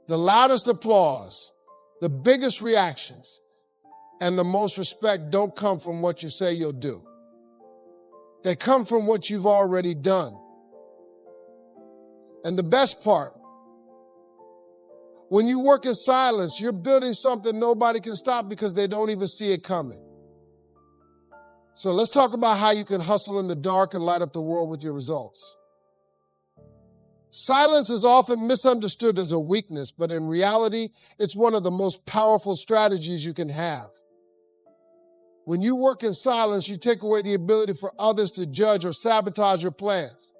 The loudest applause, the biggest reactions, and the most respect don't come from what you say you'll do. They come from what you've already done. And the best part, when you work in silence, you're building something nobody can stop because they don't even see it coming. So let's talk about how you can hustle in the dark and light up the world with your results. Silence is often misunderstood as a weakness, but in reality, it's one of the most powerful strategies you can have. When you work in silence, you take away the ability for others to judge or sabotage your plans.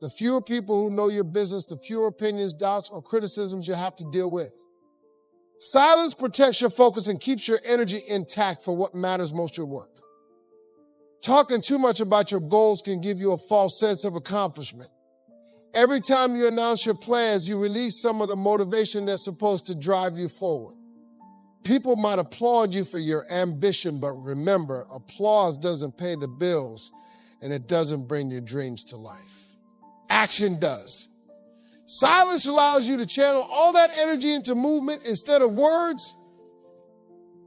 The fewer people who know your business, the fewer opinions, doubts, or criticisms you have to deal with. Silence protects your focus and keeps your energy intact for what matters most, your work. Talking too much about your goals can give you a false sense of accomplishment. Every time you announce your plans, you release some of the motivation that's supposed to drive you forward. People might applaud you for your ambition, but remember, applause doesn't pay the bills and it doesn't bring your dreams to life. Action does. Silence allows you to channel all that energy into movement instead of words.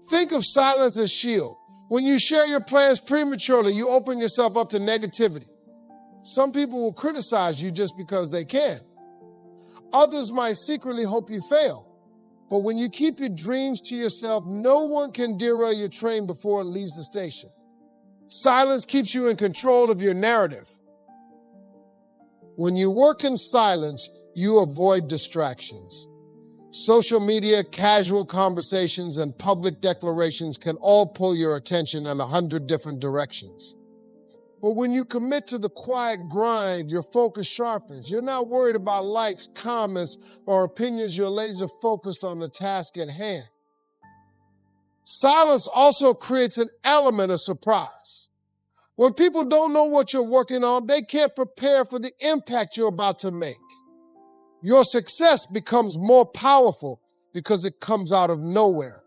Think of silence as a shield. When you share your plans prematurely, you open yourself up to negativity. Some people will criticize you just because they can. Others might secretly hope you fail. But when you keep your dreams to yourself, no one can derail your train before it leaves the station. Silence keeps you in control of your narrative. When you work in silence, you avoid distractions. Social media, casual conversations, and public declarations can all pull your attention in 100 different directions. But when you commit to the quiet grind, your focus sharpens. You're not worried about likes, comments, or opinions. You're laser focused on the task at hand. Silence also creates an element of surprise. When people don't know what you're working on, they can't prepare for the impact you're about to make. Your success becomes more powerful because it comes out of nowhere.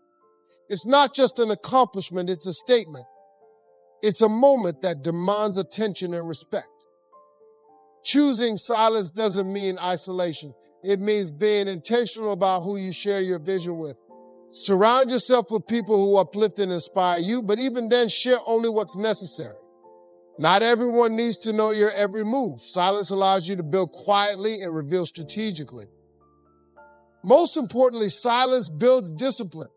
It's not just an accomplishment, it's a statement. It's a moment that demands attention and respect. Choosing silence doesn't mean isolation. It means being intentional about who you share your vision with. Surround yourself with people who uplift and inspire you, but even then, share only what's necessary. Not everyone needs to know your every move. Silence allows you to build quietly and reveal strategically. Most importantly, silence builds discipline.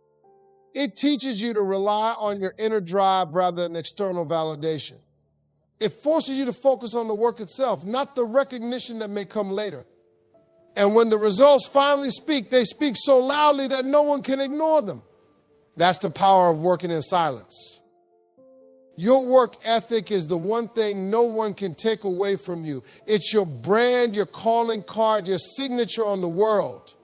It teaches you to rely on your inner drive rather than external validation. It forces you to focus on the work itself, not the recognition that may come later. And when the results finally speak, they speak so loudly that no one can ignore them. That's the power of working in silence. Your work ethic is the one thing no one can take away from you. It's your brand, your calling card, your signature on the world.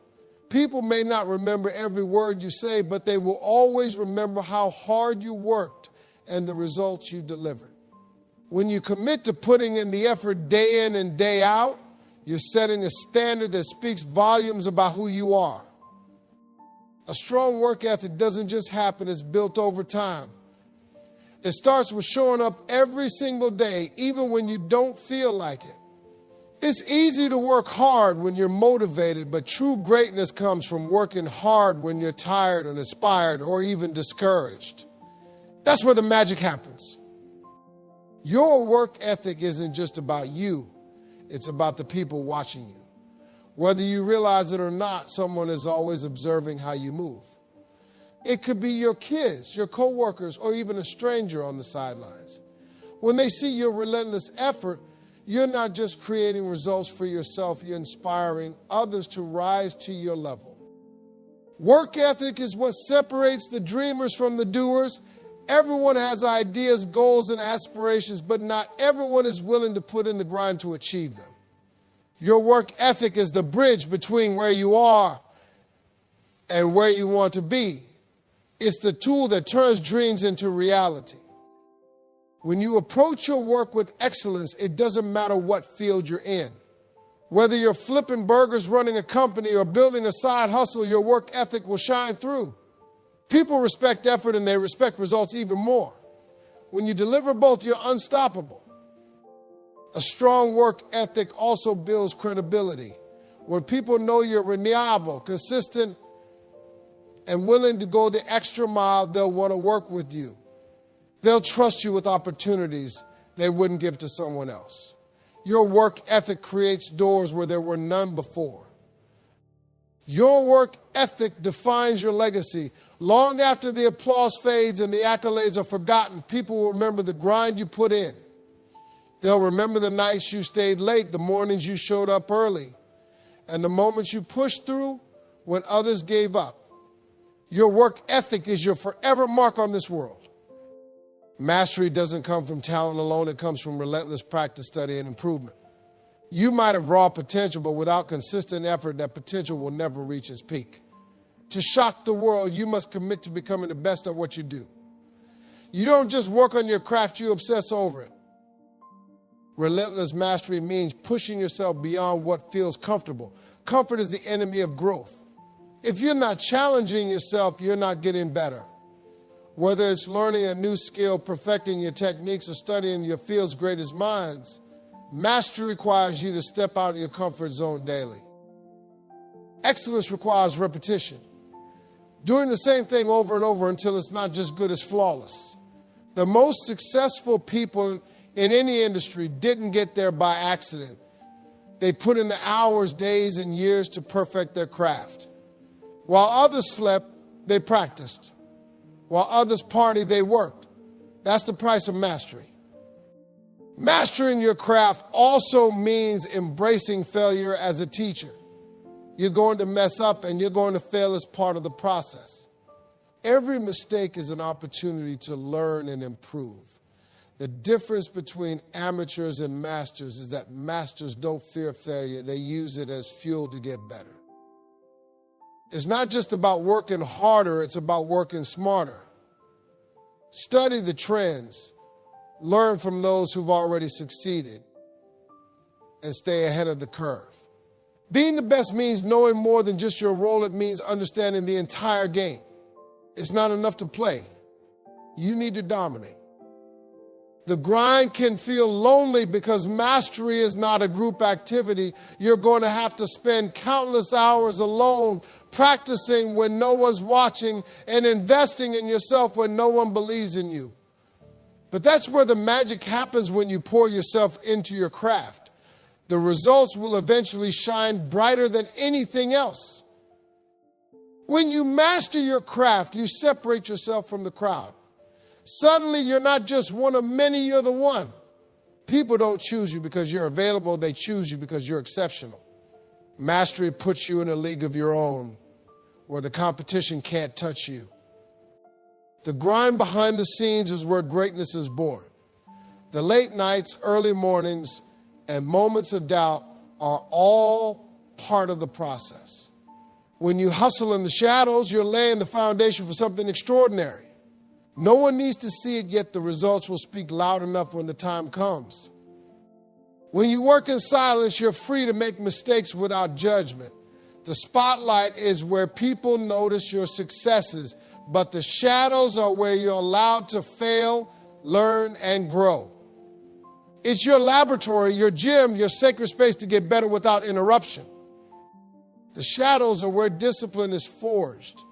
People may not remember every word you say, but they will always remember how hard you worked and the results you delivered. When you commit to putting in the effort day in and day out, you're setting a standard that speaks volumes about who you are. A strong work ethic doesn't just happen, it's built over time. It starts with showing up every single day, even when you don't feel like it. It's easy to work hard when you're motivated, but true greatness comes from working hard when you're tired and inspired or even discouraged. That's where the magic happens. Your work ethic isn't just about you, it's about the people watching you. Whether you realize it or not, someone is always observing how you move. It could be your kids, your coworkers, or even a stranger on the sidelines. When they see your relentless effort, you're not just creating results for yourself, you're inspiring others to rise to your level. Work ethic is what separates the dreamers from the doers. Everyone has ideas, goals, and aspirations, but not everyone is willing to put in the grind to achieve them. Your work ethic is the bridge between where you are and where you want to be. It's the tool that turns dreams into reality. When you approach your work with excellence, it doesn't matter what field you're in. Whether you're flipping burgers, running a company, or building a side hustle, your work ethic will shine through. People respect effort and they respect results even more. When you deliver both, you're unstoppable. A strong work ethic also builds credibility. When people know you're reliable, consistent, and willing to go the extra mile, they'll want to work with you. They'll trust you with opportunities they wouldn't give to someone else. Your work ethic creates doors where there were none before. Your work ethic defines your legacy. Long after the applause fades and the accolades are forgotten, people will remember the grind you put in. They'll remember the nights you stayed late, the mornings you showed up early, and the moments you pushed through when others gave up. Your work ethic is your forever mark on this world. Mastery doesn't come from talent alone. It comes from relentless practice, study, and improvement. You might have raw potential, but without consistent effort, that potential will never reach its peak. To shock the world, you must commit to becoming the best at what you do. You don't just work on your craft, you obsess over it. Relentless mastery means pushing yourself beyond what feels comfortable. Comfort is the enemy of growth. If you're not challenging yourself, you're not getting better. Whether it's learning a new skill, perfecting your techniques, or studying your field's greatest minds, mastery requires you to step out of your comfort zone daily. Excellence requires repetition. Doing the same thing over and over until it's not just good, it's flawless. The most successful people in any industry didn't get there by accident. They put in the hours, days, and years to perfect their craft. While others slept, they practiced. While others partied, they worked. That's the price of mastery. Mastering your craft also means embracing failure as a teacher. You're going to mess up and you're going to fail as part of the process. Every mistake is an opportunity to learn and improve. The difference between amateurs and masters is that masters don't fear failure. They use it as fuel to get better. It's not just about working harder, it's about working smarter. Study the trends, learn from those who've already succeeded, and stay ahead of the curve. Being the best means knowing more than just your role. It means understanding the entire game. It's not enough to play. You need to dominate. The grind can feel lonely because mastery is not a group activity. You're going to have to spend countless hours alone practicing when no one's watching and investing in yourself when no one believes in you. But that's where the magic happens when you pour yourself into your craft. The results will eventually shine brighter than anything else. When you master your craft, you separate yourself from the crowd. Suddenly, you're not just one of many, you're the one. People don't choose you because you're available. They choose you because you're exceptional. Mastery puts you in a league of your own where the competition can't touch you. The grind behind the scenes is where greatness is born. The late nights, early mornings, and moments of doubt are all part of the process. When you hustle in the shadows, you're laying the foundation for something extraordinary. No one needs to see it, yet the results will speak loud enough when the time comes. When you work in silence, you're free to make mistakes without judgment. The spotlight is where people notice your successes, but the shadows are where you're allowed to fail, learn, and grow. It's your laboratory, your gym, your sacred space to get better without interruption. The shadows are where discipline is forged.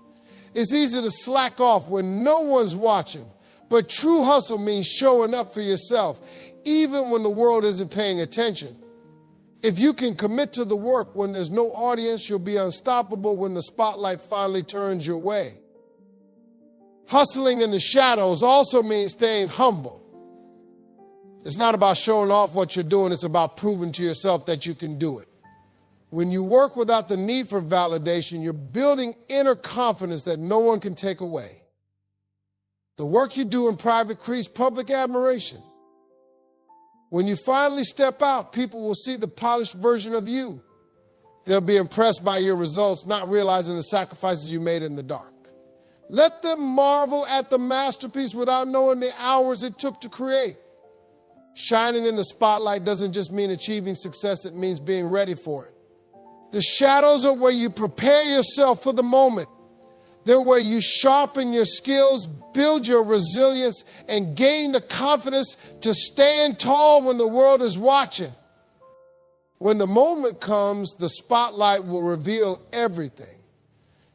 It's easy to slack off when no one's watching, but true hustle means showing up for yourself, even when the world isn't paying attention. If you can commit to the work when there's no audience, you'll be unstoppable when the spotlight finally turns your way. Hustling in the shadows also means staying humble. It's not about showing off what you're doing, it's about proving to yourself that you can do it. When you work without the need for validation, you're building inner confidence that no one can take away. The work you do in private creates public admiration. When you finally step out, people will see the polished version of you. They'll be impressed by your results, not realizing the sacrifices you made in the dark. Let them marvel at the masterpiece without knowing the hours it took to create. Shining in the spotlight doesn't just mean achieving success, it means being ready for it. The shadows are where you prepare yourself for the moment. They're where you sharpen your skills, build your resilience, and gain the confidence to stand tall when the world is watching. When the moment comes, the spotlight will reveal everything.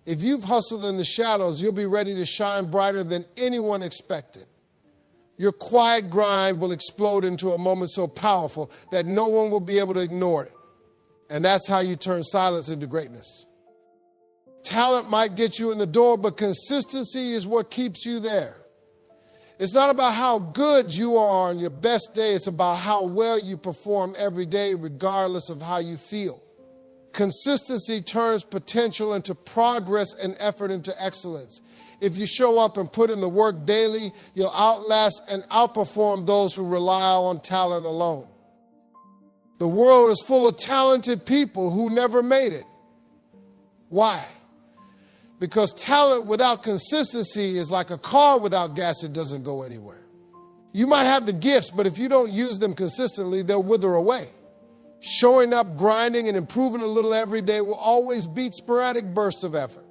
If you've hustled in the shadows, you'll be ready to shine brighter than anyone expected. Your quiet grind will explode into a moment so powerful that no one will be able to ignore it. And that's how you turn silence into greatness. Talent might get you in the door, but consistency is what keeps you there. It's not about how good you are on your best day. It's about how well you perform every day, regardless of how you feel. Consistency turns potential into progress and effort into excellence. If you show up and put in the work daily, you'll outlast and outperform those who rely on talent alone. The world is full of talented people who never made it. Why? Because talent without consistency is like a car without gas. It doesn't go anywhere. You might have the gifts, but if you don't use them consistently, they'll wither away. Showing up, grinding, and improving a little every day will always beat sporadic bursts of effort.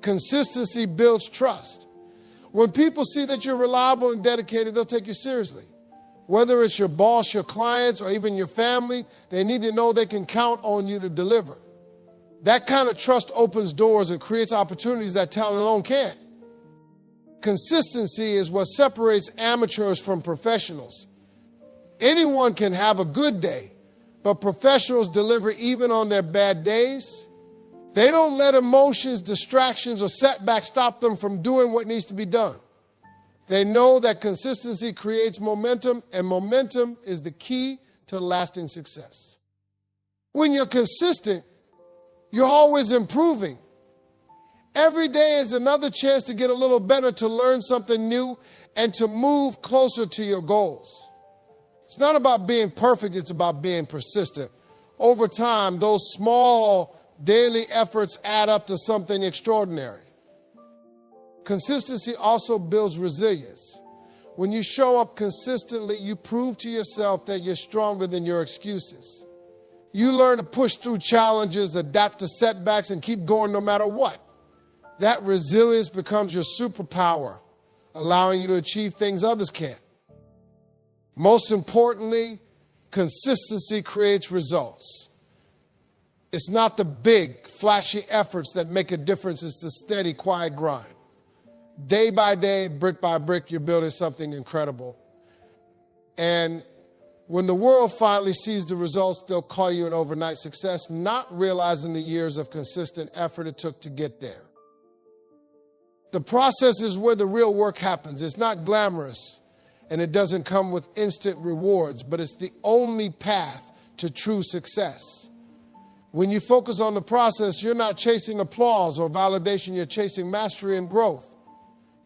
Consistency builds trust. When people see that you're reliable and dedicated, they'll take you seriously. Whether it's your boss, your clients, or even your family, they need to know they can count on you to deliver. That kind of trust opens doors and creates opportunities that talent alone can't. Consistency is what separates amateurs from professionals. Anyone can have a good day, but professionals deliver even on their bad days. They don't let emotions, distractions, or setbacks stop them from doing what needs to be done. They know that consistency creates momentum, and momentum is the key to lasting success. When you're consistent, you're always improving. Every day is another chance to get a little better, to learn something new, and to move closer to your goals. It's not about being perfect, it's about being persistent. Over time, those small daily efforts add up to something extraordinary. Consistency also builds resilience. When you show up consistently, you prove to yourself that you're stronger than your excuses. You learn to push through challenges, adapt to setbacks, and keep going no matter what. That resilience becomes your superpower, allowing you to achieve things others can't. Most importantly, consistency creates results. It's not the big, flashy efforts that make a difference. It's the steady, quiet grind. Day by day, brick by brick, you're building something incredible. And when the world finally sees the results, they'll call you an overnight success, not realizing the years of consistent effort it took to get there. The process is where the real work happens. It's not glamorous, and it doesn't come with instant rewards, but it's the only path to true success. When you focus on the process, you're not chasing applause or validation, you're chasing mastery and growth.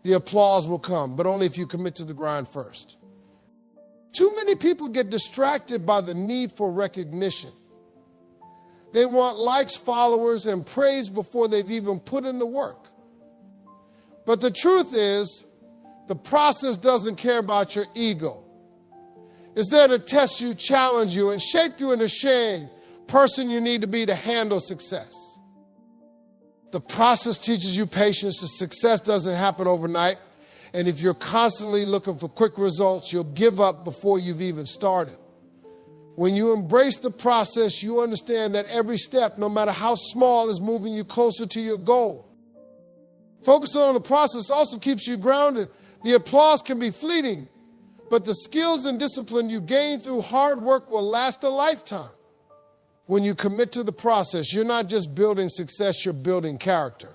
The applause will come, but only if you commit to the grind first. Too many people get distracted by the need for recognition. They want likes, followers, and praise before they've even put in the work. But the truth is, the process doesn't care about your ego. It's there to test you, challenge you, and shape you into the person you need to be to handle success. The process teaches you patience. The success doesn't happen overnight. And if you're constantly looking for quick results, you'll give up before you've even started. When you embrace the process, you understand that every step, no matter how small, is moving you closer to your goal. Focusing on the process also keeps you grounded. The applause can be fleeting, but the skills and discipline you gain through hard work will last a lifetime. When you commit to the process, you're not just building success, you're building character.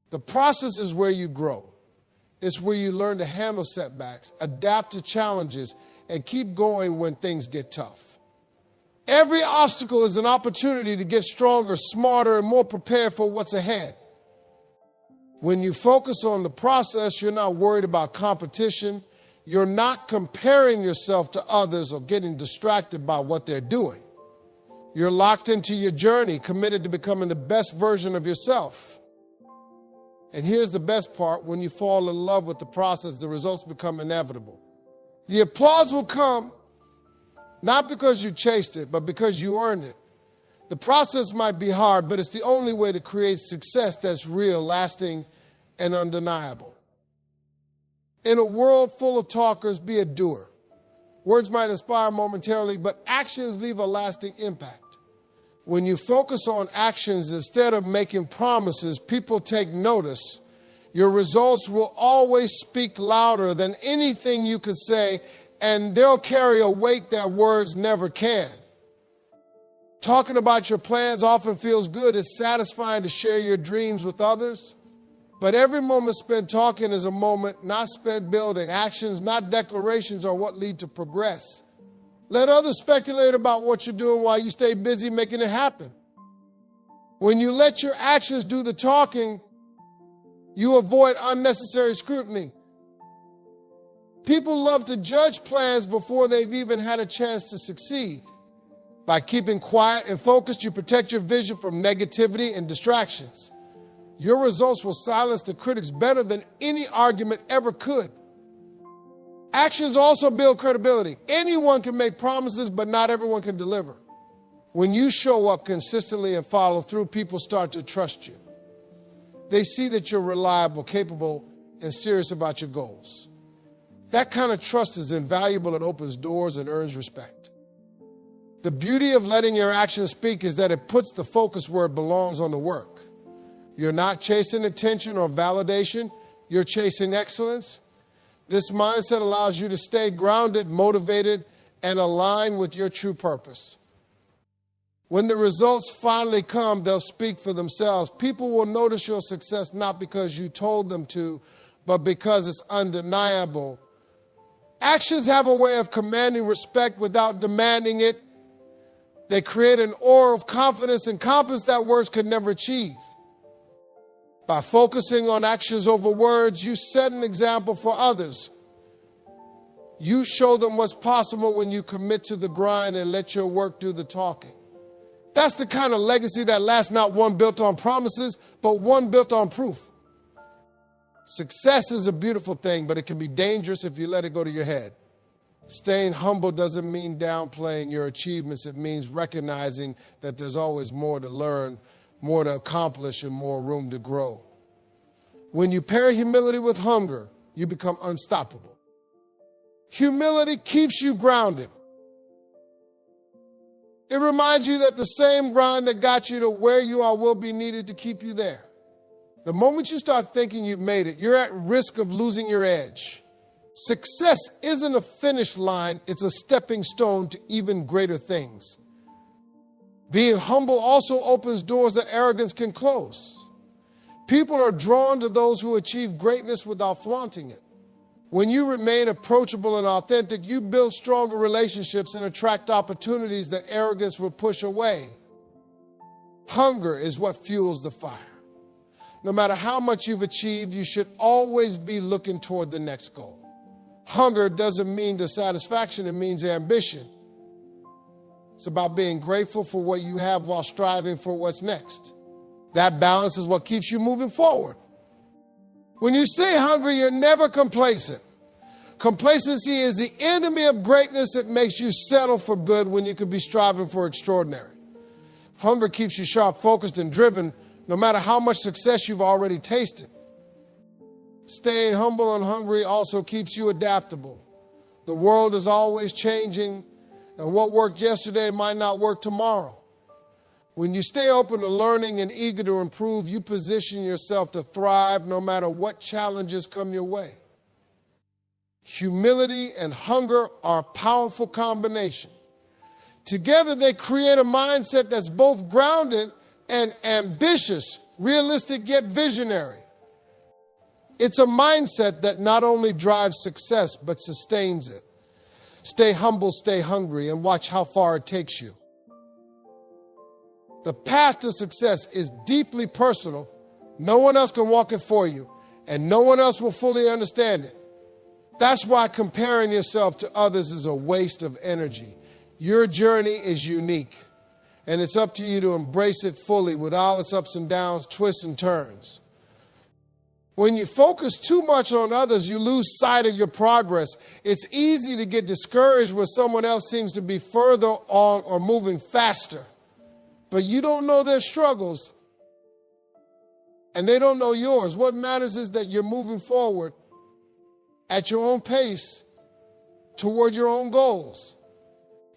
The process is where you grow. It's where you learn to handle setbacks, adapt to challenges, and keep going when things get tough. Every obstacle is an opportunity to get stronger, smarter, and more prepared for what's ahead. When you focus on the process, you're not worried about competition. You're not comparing yourself to others or getting distracted by what they're doing. You're locked into your journey, committed to becoming the best version of yourself. And here's the best part: when you fall in love with the process, the results become inevitable. The applause will come, not because you chased it, but because you earned it. The process might be hard, but it's the only way to create success that's real, lasting, and undeniable. In a world full of talkers, be a doer. Words might inspire momentarily, but actions leave a lasting impact. When you focus on actions instead of making promises, people take notice. Your results will always speak louder than anything you could say, and they'll carry a weight that words never can. Talking about your plans often feels good. It's satisfying to share your dreams with others. But every moment spent talking is a moment not spent building. Actions, not declarations, are what lead to progress. Let others speculate about what you're doing while you stay busy making it happen. When you let your actions do the talking, you avoid unnecessary scrutiny. People love to judge plans before they've even had a chance to succeed. By keeping quiet and focused, you protect your vision from negativity and distractions. Your results will silence the critics better than any argument ever could. Actions also build credibility. Anyone can make promises, but not everyone can deliver. When you show up consistently and follow through, people start to trust you. They see that you're reliable, capable, and serious about your goals. That kind of trust is invaluable. It opens doors and earns respect. The beauty of letting your actions speak is that it puts the focus where it belongs, on the work. You're not chasing attention or validation. You're chasing excellence. This mindset allows you to stay grounded, motivated, and aligned with your true purpose. When the results finally come, they'll speak for themselves. People will notice your success not because you told them to, but because it's undeniable. Actions have a way of commanding respect without demanding it. They create an aura of confidence and competence that words could never achieve. By focusing on actions over words, you set an example for others. You show them what's possible when you commit to the grind and let your work do the talking. That's the kind of legacy that lasts, not one built on promises, but one built on proof. Success is a beautiful thing, but it can be dangerous if you let it go to your head. Staying humble doesn't mean downplaying your achievements. It means recognizing that there's always more to learn, more to accomplish, and more room to grow. When you pair humility with hunger, you become unstoppable. Humility keeps you grounded. It reminds you that the same grind that got you to where you are will be needed to keep you there. The moment you start thinking you've made it, you're at risk of losing your edge. Success isn't a finish line, it's a stepping stone to even greater things. Being humble also opens doors that arrogance can close. People are drawn to those who achieve greatness without flaunting it. When you remain approachable and authentic, you build stronger relationships and attract opportunities that arrogance will push away. Hunger is what fuels the fire. No matter how much you've achieved, you should always be looking toward the next goal. Hunger doesn't mean dissatisfaction, it means ambition. It's about being grateful for what you have while striving for what's next. That balance is what keeps you moving forward. When you stay hungry, you're never complacent. Complacency is the enemy of greatness. It makes you settle for good when you could be striving for extraordinary. Hunger keeps you sharp, focused, and driven, no matter how much success you've already tasted. Staying humble and hungry also keeps you adaptable. The world is always changing, and what worked yesterday might not work tomorrow. When you stay open to learning and eager to improve, you position yourself to thrive no matter what challenges come your way. Humility and hunger are a powerful combination. Together, they create a mindset that's both grounded and ambitious, realistic yet visionary. It's a mindset that not only drives success, but sustains it. Stay humble, stay hungry, and watch how far it takes you. The path to success is deeply personal. No one else can walk it for you, and no one else will fully understand it. That's why comparing yourself to others is a waste of energy. Your journey is unique, and it's up to you to embrace it fully with all its ups and downs, twists and turns. When you focus too much on others, you lose sight of your progress. It's easy to get discouraged when someone else seems to be further on or moving faster. But you don't know their struggles, and they don't know yours. What matters is that you're moving forward at your own pace toward your own goals.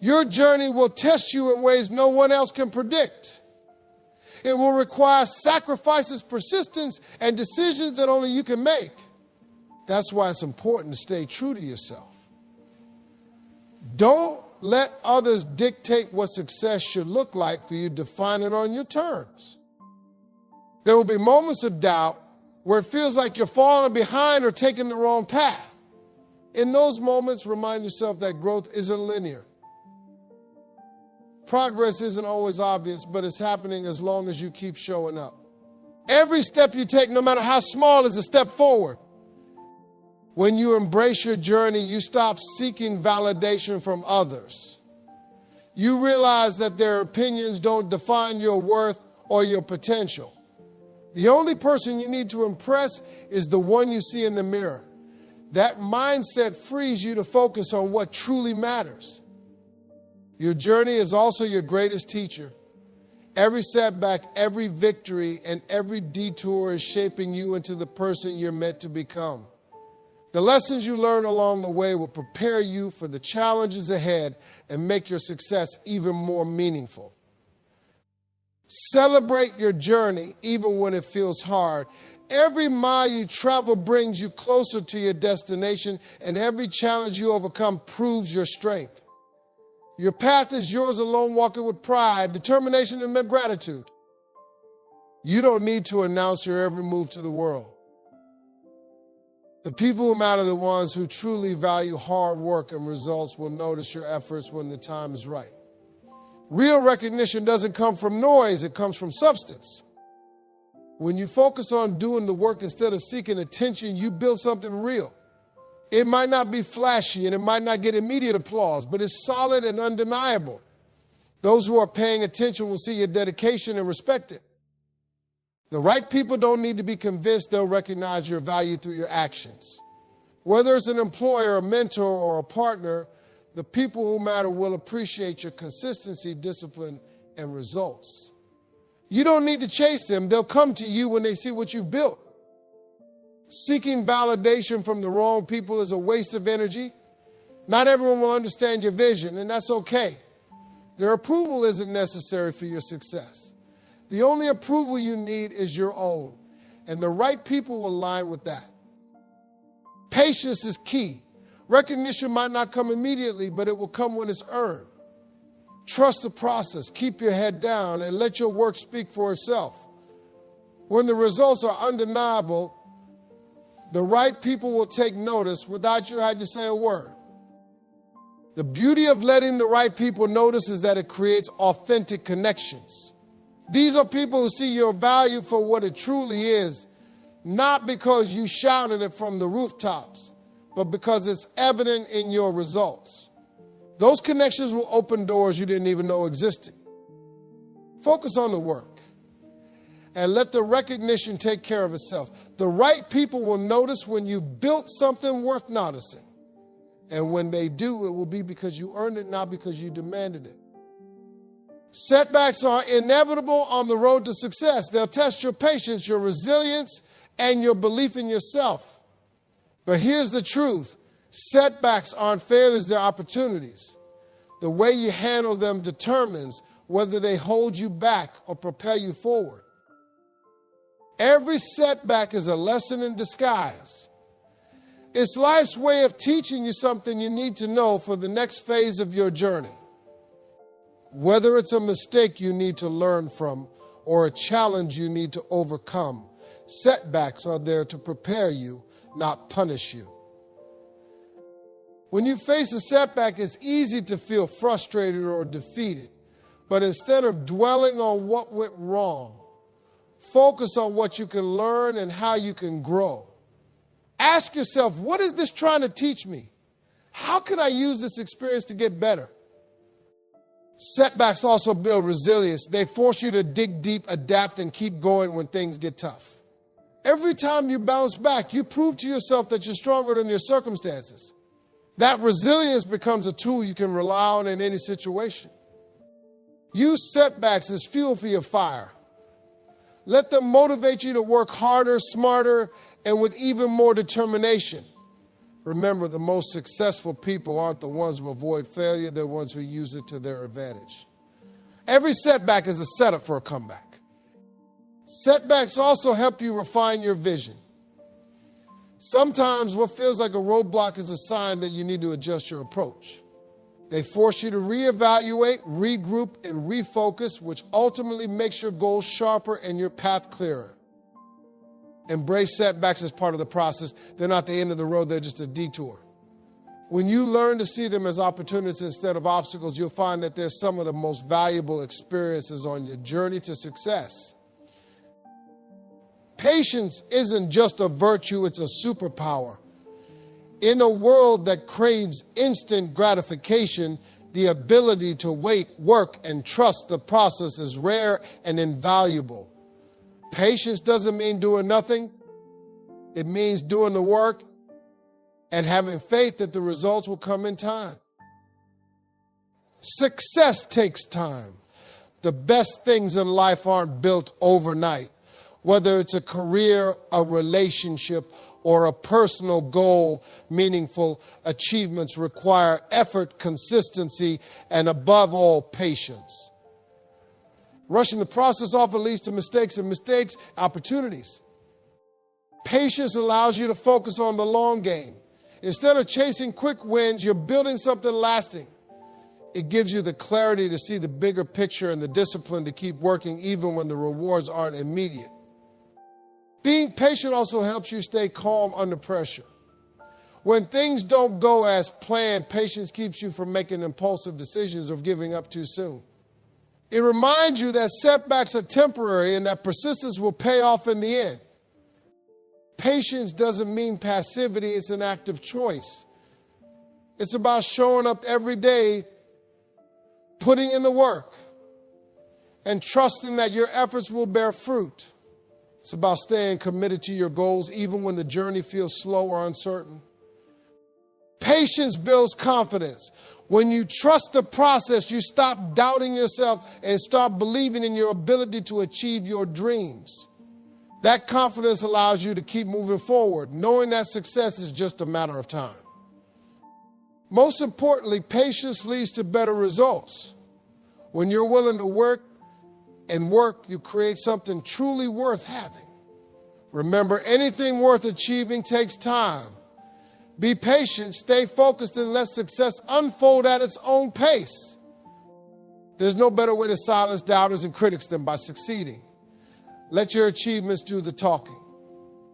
Your journey will test you in ways no one else can predict. It will require sacrifices, persistence, and decisions that only you can make. That's why it's important to stay true to yourself. Don't let others dictate what success should look like for you. Define it on your terms. There will be moments of doubt where it feels like you're falling behind or taking the wrong path. In those moments, remind yourself that growth isn't linear. Progress isn't always obvious, but it's happening as long as you keep showing up. Every step you take, no matter how small, is a step forward. When you embrace your journey, you stop seeking validation from others. You realize that their opinions don't define your worth or your potential. The only person you need to impress is the one you see in the mirror. That mindset frees you to focus on what truly matters. Your journey is also your greatest teacher. Every setback, every victory, and every detour is shaping you into the person you're meant to become. The lessons you learn along the way will prepare you for the challenges ahead and make your success even more meaningful. Celebrate your journey even when it feels hard. Every mile you travel brings you closer to your destination, and every challenge you overcome proves your strength. Your path is yours alone, walking with pride, determination, and gratitude. You don't need to announce your every move to the world. The people who matter, the ones who truly value hard work and results, will notice your efforts when the time is right. Real recognition doesn't come from noise, it comes from substance. When you focus on doing the work instead of seeking attention, you build something real. It might not be flashy and it might not get immediate applause, but it's solid and undeniable. Those who are paying attention will see your dedication and respect it. The right people don't need to be convinced, they'll recognize your value through your actions. Whether it's an employer, a mentor, or a partner, the people who matter will appreciate your consistency, discipline, and results. You don't need to chase them. They'll come to you when they see what you've built. Seeking validation from the wrong people is a waste of energy. Not everyone will understand your vision, and that's okay. Their approval isn't necessary for your success. The only approval you need is your own, and the right people will align with that. Patience is key. Recognition might not come immediately, but it will come when it's earned. Trust the process, keep your head down, and let your work speak for itself. When the results are undeniable, the right people will take notice without you having to say a word. The beauty of letting the right people notice is that it creates authentic connections. These are people who see your value for what it truly is, not because you shouted it from the rooftops, but because it's evident in your results. Those connections will open doors you didn't even know existed. Focus on the work and let the recognition take care of itself. The right people will notice when you built something worth noticing. And when they do, it will be because you earned it, not because you demanded it. Setbacks are inevitable on the road to success. They'll test your patience, your resilience, and your belief in yourself. But here's the truth. Setbacks aren't failures, they're opportunities. The way you handle them determines whether they hold you back or propel you forward. Every setback is a lesson in disguise. It's life's way of teaching you something you need to know for the next phase of your journey. Whether it's a mistake you need to learn from or a challenge you need to overcome, setbacks are there to prepare you, not punish you. When you face a setback, it's easy to feel frustrated or defeated. But instead of dwelling on what went wrong, focus on what you can learn and how you can grow. Ask yourself, what is this trying to teach me? How can I use this experience to get better? Setbacks also build resilience. They force you to dig deep, adapt, and keep going when things get tough. Every time you bounce back, you prove to yourself that you're stronger than your circumstances. That resilience becomes a tool you can rely on in any situation. Use setbacks as fuel for your fire. Let them motivate you to work harder, smarter, and with even more determination. Remember, the most successful people aren't the ones who avoid failure, they're the ones who use it to their advantage. Every setback is a setup for a comeback. Setbacks also help you refine your vision. Sometimes what feels like a roadblock is a sign that you need to adjust your approach. They force you to reevaluate, regroup, and refocus, which ultimately makes your goals sharper and your path clearer. Embrace setbacks as part of the process. They're not the end of the road, they're just a detour. When you learn to see them as opportunities instead of obstacles, you'll find that they're some of the most valuable experiences on your journey to success. Patience isn't just a virtue, it's a superpower. In a world that craves instant gratification, the ability to wait, work, and trust the process is rare and invaluable. Patience doesn't mean doing nothing. It means doing the work and having faith that the results will come in time. Success takes time. The best things in life aren't built overnight. Whether it's a career, a relationship, or a personal goal, meaningful achievements require effort, consistency, and above all, patience. Rushing the process often leads to mistakes, and mistakes, opportunities. Patience allows you to focus on the long game. Instead of chasing quick wins, you're building something lasting. It gives you the clarity to see the bigger picture and the discipline to keep working even when the rewards aren't immediate. Being patient also helps you stay calm under pressure. When things don't go as planned, patience keeps you from making impulsive decisions or giving up too soon. It reminds you that setbacks are temporary and that persistence will pay off in the end. Patience doesn't mean passivity, it's an active choice. It's about showing up every day, putting in the work, and trusting that your efforts will bear fruit. It's about staying committed to your goals even when the journey feels slow or uncertain. Patience builds confidence. When you trust the process, you stop doubting yourself and start believing in your ability to achieve your dreams. That confidence allows you to keep moving forward, knowing that success is just a matter of time. Most importantly, patience leads to better results. When you're willing to work, you create something truly worth having. Remember, anything worth achieving takes time. Be patient, stay focused, and let success unfold at its own pace. There's no better way to silence doubters and critics than by succeeding. Let your achievements do the talking.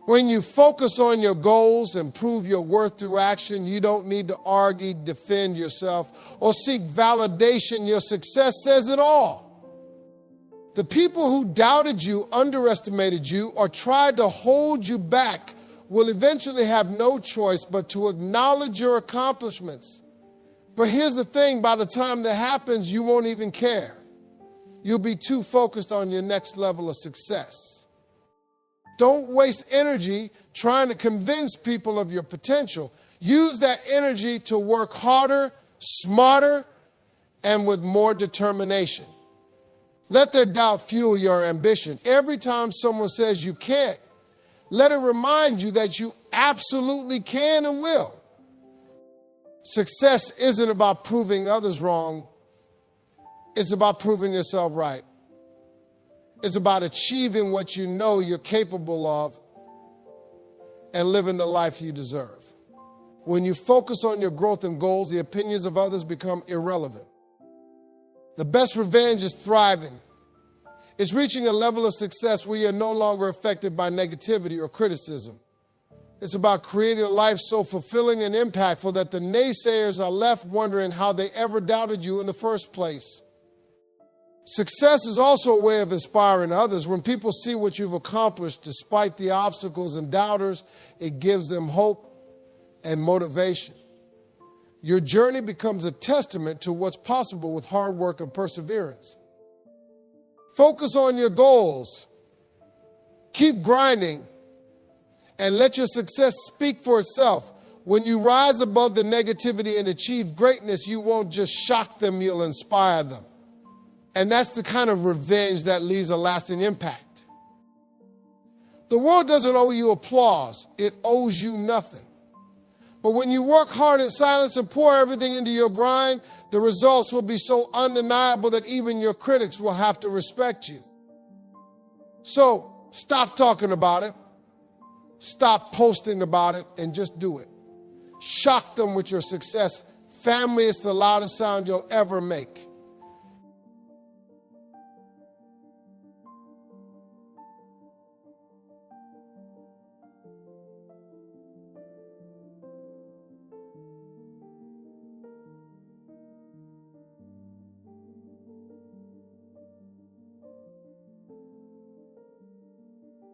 When you focus on your goals and prove your worth through action, you don't need to argue, defend yourself, or seek validation. Your success says it all. The people who doubted you, underestimated you, or tried to hold you back will eventually have no choice but to acknowledge your accomplishments. But here's the thing, by the time that happens, you won't even care. You'll be too focused on your next level of success. Don't waste energy trying to convince people of your potential. Use that energy to work harder, smarter, and with more determination. Let their doubt fuel your ambition. Every time someone says you can't, let it remind you that you absolutely can and will. Success isn't about proving others wrong. It's about proving yourself right. It's about achieving what you know you're capable of and living the life you deserve. When you focus on your growth and goals, the opinions of others become irrelevant. The best revenge is thriving. It's reaching a level of success where you're no longer affected by negativity or criticism. It's about creating a life so fulfilling and impactful that the naysayers are left wondering how they ever doubted you in the first place. Success is also a way of inspiring others. When people see what you've accomplished despite the obstacles and doubters, it gives them hope and motivation. Your journey becomes a testament to what's possible with hard work and perseverance. Focus on your goals. Keep grinding and let your success speak for itself. When you rise above the negativity and achieve greatness, you won't just shock them, you'll inspire them. And that's the kind of revenge that leaves a lasting impact. The world doesn't owe you applause. It owes you nothing. But when you work hard in silence and pour everything into your grind, the results will be so undeniable that even your critics will have to respect you. So stop talking about it. Stop posting about it and just do it. Shock them with your success. Family is the loudest sound you'll ever make.